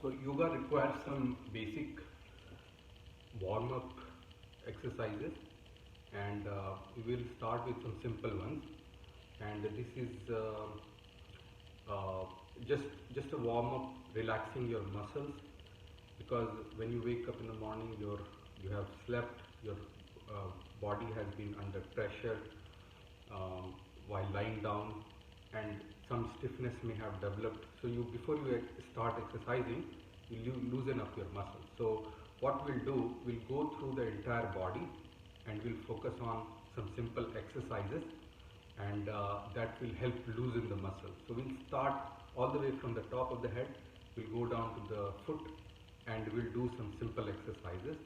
So yoga requires some basic warm-up exercises, and we will start with some simple ones. And this is uh, just just a warm-up, relaxing your muscles, because when you wake up in the morning, you have slept, your uh, body has been under pressure while lying down, and some stiffness may have developed. So you, before you start exercising, you loosen up your muscles. So what we'll do, we'll go through the entire body and we'll focus on some simple exercises, and that will help loosen the muscles. So we'll start all the way from the top of the head, we'll go down to the foot, and we'll do some simple exercises.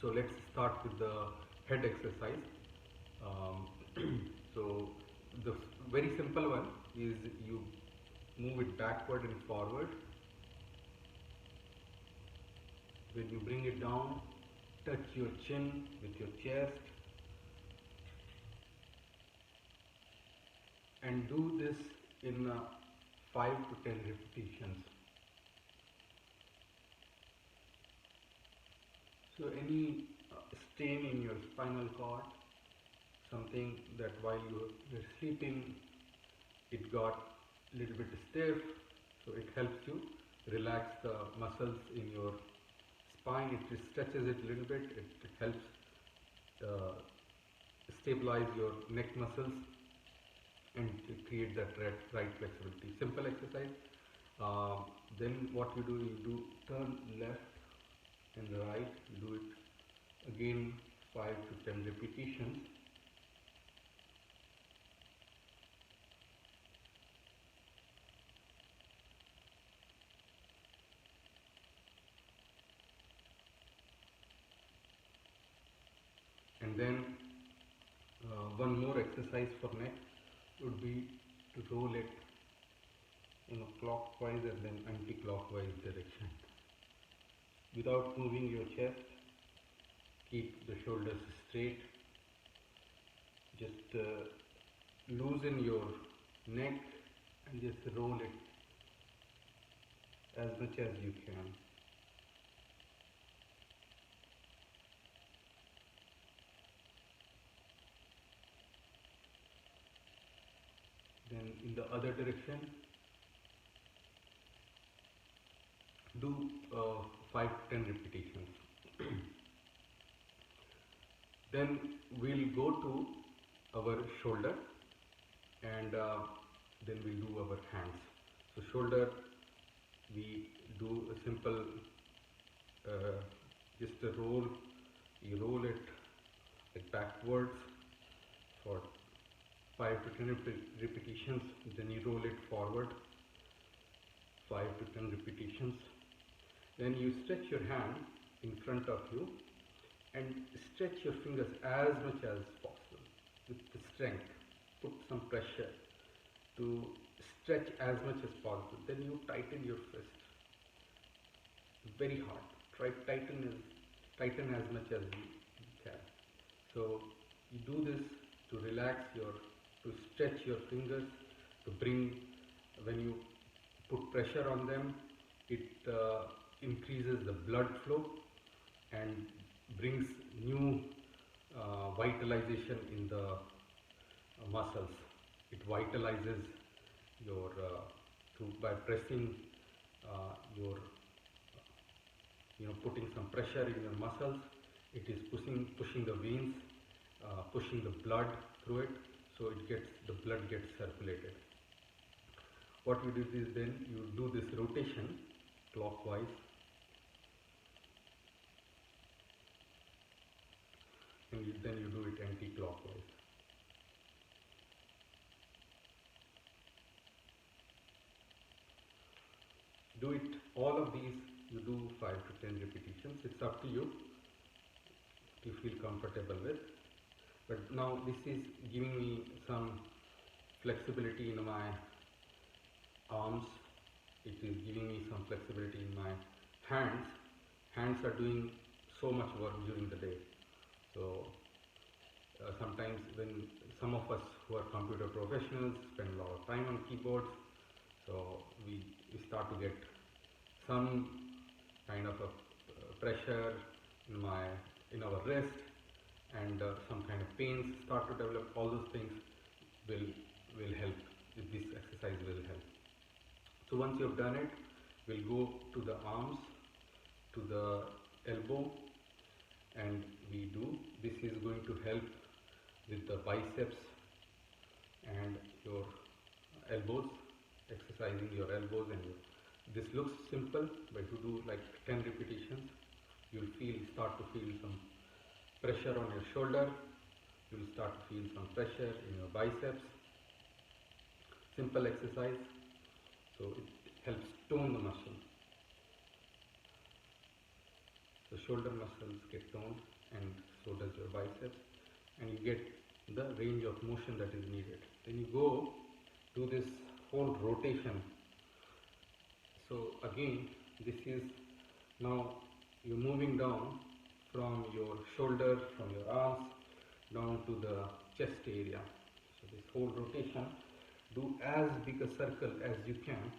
So let's start with the head exercise. Um, so the very simple one is you move it backward and forward. When you bring it down, touch your chin with your chest, and do this in 5 to 10 repetitions. So any strain in your spinal cord, something that while you were sleeping it got a little bit stiff, so it helps you relax the muscles in your spine. It stretches it a little bit, it helps uh, stabilize your neck muscles and to create that right flexibility. Simple exercise. Then what you do turn left and right, you do it again 5 to 10 repetitions. And then one more exercise for neck would be to roll it in a clockwise and then anti-clockwise direction. Without moving your chest, keep the shoulders straight. Just loosen your neck and just roll it as much as you can. Then in the other direction, do 5 to 10 repetitions. Then we'll go to our shoulder, and then we'll do our hands. So shoulder, we do a simple just a roll. You roll it like backwards for 5 to 10 repetitions, then you roll it forward 5 to 10 repetitions. Then you stretch your hand in front of you and stretch your fingers as much as possible with the strength. Put some pressure to stretch as much as possible. Then you tighten your fist very hard. Try tighten as much as you can. So you do this to relax to stretch your fingers, to bring, when you put pressure on them, it increases the blood flow and brings new vitalization in the muscles. It vitalizes your by pressing your putting some pressure in your muscles. It is pushing the veins, pushing the blood through it, so the blood gets circulated. What you do is, then you do this rotation clockwise, and then you do it anti-clockwise. Do it, all of these you do 5 to 10 repetitions. It's up to you if you feel comfortable with. But now this is giving me some flexibility in my arms. It is giving me some flexibility in my hands. Hands are doing so much work during the day. So sometimes when some of us who are computer professionals spend a lot of time on keyboards, so we start to get some kind of a pressure in our wrist, and some kind of pains start to develop, all those things will will help. This exercise will help. So once you have done it, we'll go to the arms, to the elbow, and we do. This is going to help with the biceps and your elbows, exercising your elbows and your. This looks simple, but if you do like 10 repetitions, you'll start to feel some pressure on your shoulder. You'll start to feel some pressure in your biceps. Simple exercise, so it helps tone the muscle. The shoulder muscles get toned, and so does your biceps, and you get the range of motion that is needed. Then you go do this whole rotation. So again, this is now you're moving down from your shoulder, from your arms, down to the chest area. So this whole rotation, do as big a circle as you can.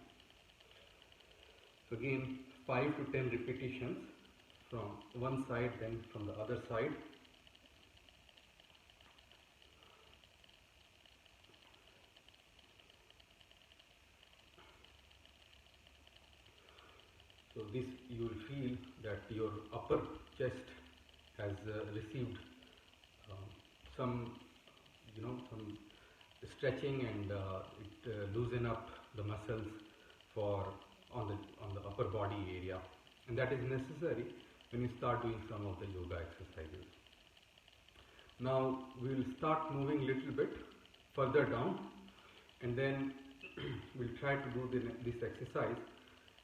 So again, 5 to 10 repetitions from one side, then from the other side. So this, you will feel that your upper chest has received some stretching, and it loosen up the muscles for on the upper body area, and that is necessary when you start doing some of the yoga exercises. Now we will start moving little bit further down, and then we'll try to do this exercise.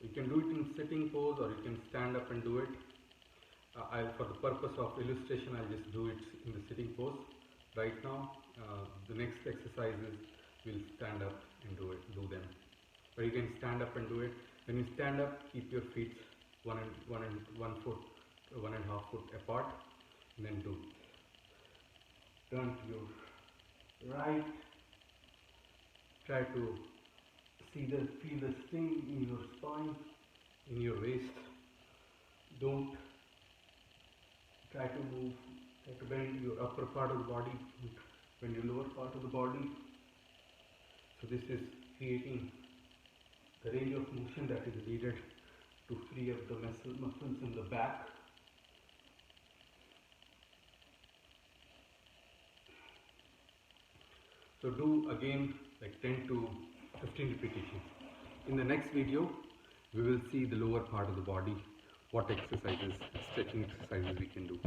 You can do it in sitting pose, or you can stand up and do it. For the purpose of illustration, I'll just do it in the sitting pose right now. The next exercises we'll stand up and do them. But you can stand up and do it. When you stand up, keep your feet 1.5 foot apart, and then do. Turn to your right. Try to feel the sting in your spine, in your waist. Don't try to bend your upper part of the body, bend your lower part of the body. So this is creating the range of motion that is needed to free up the muscles in the back. So do again like 10 to 15 repetitions. In the next video, we will see the lower part of the body, what exercises, stretching exercises we can do.